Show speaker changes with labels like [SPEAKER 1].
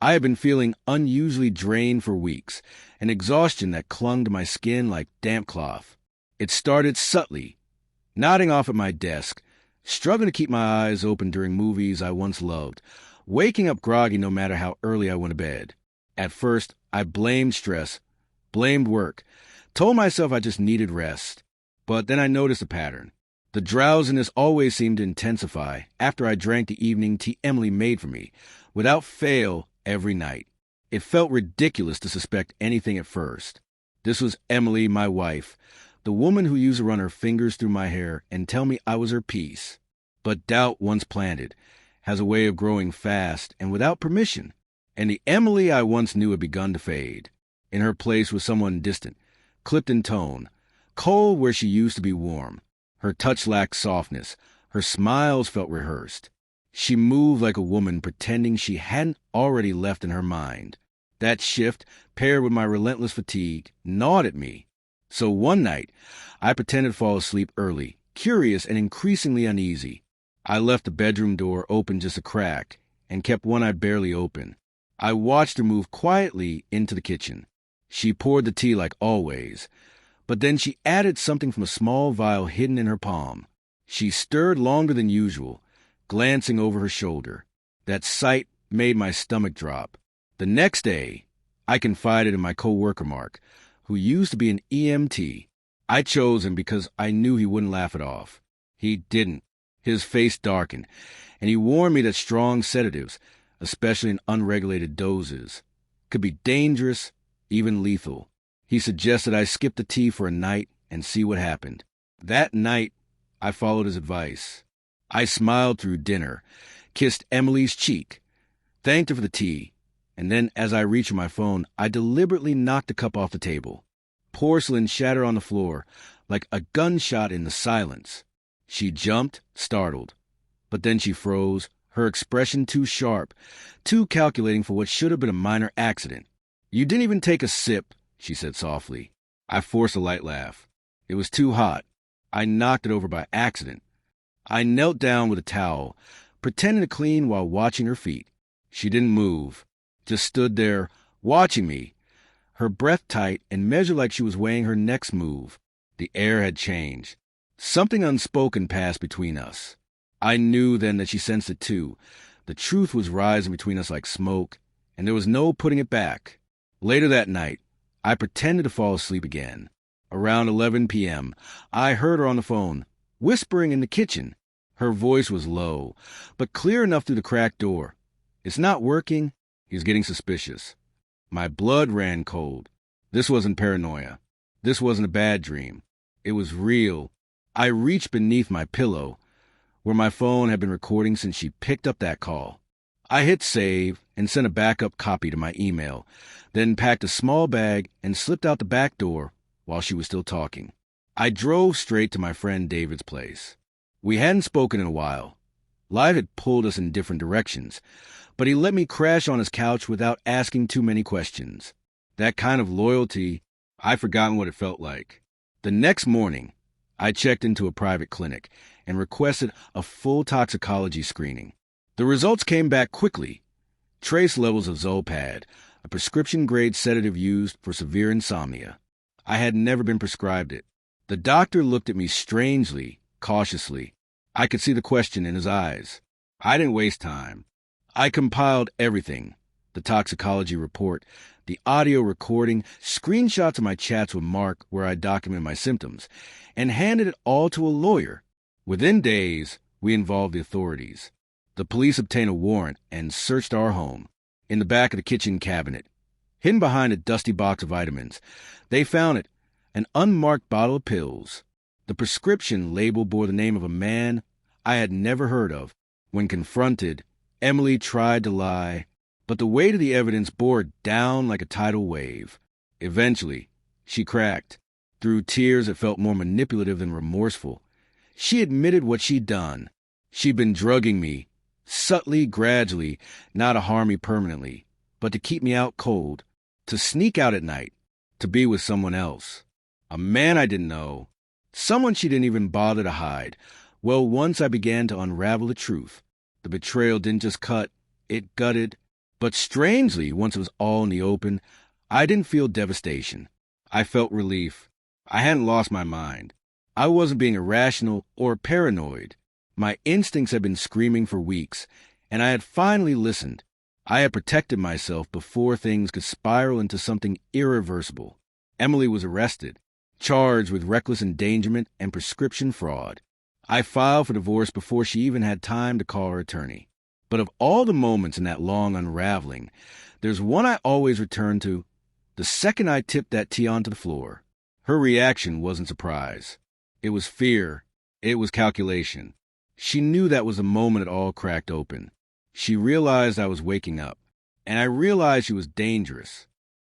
[SPEAKER 1] I had been feeling unusually drained for weeks, an exhaustion that clung to my skin like damp cloth. It started subtly, nodding off at my desk, struggling to keep my eyes open during movies I once loved, waking up groggy no matter how early I went to bed. At first, I blamed stress, blamed work, told myself I just needed rest. But then I noticed a pattern. The drowsiness always seemed to intensify after I drank the evening tea Emily made for me, without fail, every night. It felt ridiculous to suspect anything at first. This was Emily, my wife, the woman who used to run her fingers through my hair and tell me I was her piece. But doubt, once planted, has a way of growing fast and without permission, and the Emily I once knew had begun to fade. In her place was someone distant, clipped in tone, cold where she used to be warm. Her touch lacked softness. Her smiles felt rehearsed. She moved like a woman pretending she hadn't already left in her mind. That shift, paired with my relentless fatigue, gnawed at me. So one night, I pretended to fall asleep early, curious and increasingly uneasy. I left the bedroom door open just a crack and kept one eye barely open. I watched her move quietly into the kitchen. She poured the tea like always, but then she added something from a small vial hidden in her palm. She stirred longer than usual, glancing over her shoulder. That sight made my stomach drop. The next day, I confided in my co-worker Mark, who used to be an EMT. I chose him because I knew he wouldn't laugh it off. He didn't. His face darkened, and he warned me that strong sedatives, especially in unregulated doses, could be dangerous, even lethal. He suggested I skip the tea for a night and see what happened. That night, I followed his advice. I smiled through dinner, kissed Emily's cheek, thanked her for the tea, and then as I reached for my phone, I deliberately knocked the cup off the table. Porcelain shattered on the floor like a gunshot in the silence. She jumped, startled, but then she froze, her expression too sharp, too calculating for what should have been a minor accident. "You didn't even take a sip," she said softly. I forced a light laugh. It was too hot. I knocked it over by accident. I knelt down with a towel, pretending to clean while watching her feet. She didn't move, just stood there, watching me, her breath tight and measured like she was weighing her next move. The air had changed. Something unspoken passed between us. I knew then that she sensed it too. The truth was rising between us like smoke, and there was no putting it back. Later that night, I pretended to fall asleep again. Around 11 p.m., I heard her on the phone, whispering in the kitchen. Her voice was low, but clear enough through the cracked door. "It's not working." He was getting suspicious. My blood ran cold. This wasn't paranoia. This wasn't a bad dream. It was real. I reached beneath my pillow, where my phone had been recording since she picked up that call. I hit save and sent a backup copy to my email, then packed a small bag and slipped out the back door while she was still talking. I drove straight to my friend David's place. We hadn't spoken in a while. Life had pulled us in different directions, but he let me crash on his couch without asking too many questions. That kind of loyalty, I'd forgotten what it felt like. The next morning, I checked into a private clinic and requested a full toxicology screening. The results came back quickly. Trace levels of Zolpad, a prescription-grade sedative used for severe insomnia. I had never been prescribed it. The doctor looked at me strangely, cautiously. I could see the question in his eyes. I didn't waste time. I compiled everything: the toxicology report, the audio recording, screenshots of my chats with Mark where I documented my symptoms, and handed it all to a lawyer. Within days, we involved the authorities. The police obtained a warrant and searched our home. In the back of the kitchen cabinet, hidden behind a dusty box of vitamins, they found it, an unmarked bottle of pills. The prescription label bore the name of a man I had never heard of. When confronted, Emily tried to lie, but the weight of the evidence bore it down like a tidal wave. Eventually, she cracked. Through tears that felt more manipulative than remorseful, she admitted what she'd done. She'd been drugging me, subtly, gradually, not to harm me permanently, but to keep me out cold, to sneak out at night, to be with someone else. A man I didn't know, someone she didn't even bother to hide. Well, once I began to unravel the truth, the betrayal didn't just cut, it gutted. But strangely, once it was all in the open, I didn't feel devastation. I felt relief. I hadn't lost my mind. I wasn't being irrational or paranoid. My instincts had been screaming for weeks, and I had finally listened. I had protected myself before things could spiral into something irreversible. Emily was arrested, charged with reckless endangerment and prescription fraud. I filed for divorce before she even had time to call her attorney. But of all the moments in that long unraveling, there's one I always return to. The second I tipped that tea onto the floor, her reaction wasn't surprise. It was fear. It was calculation. She knew that was the moment it all cracked open. She realized I was waking up, and I realized she was dangerous.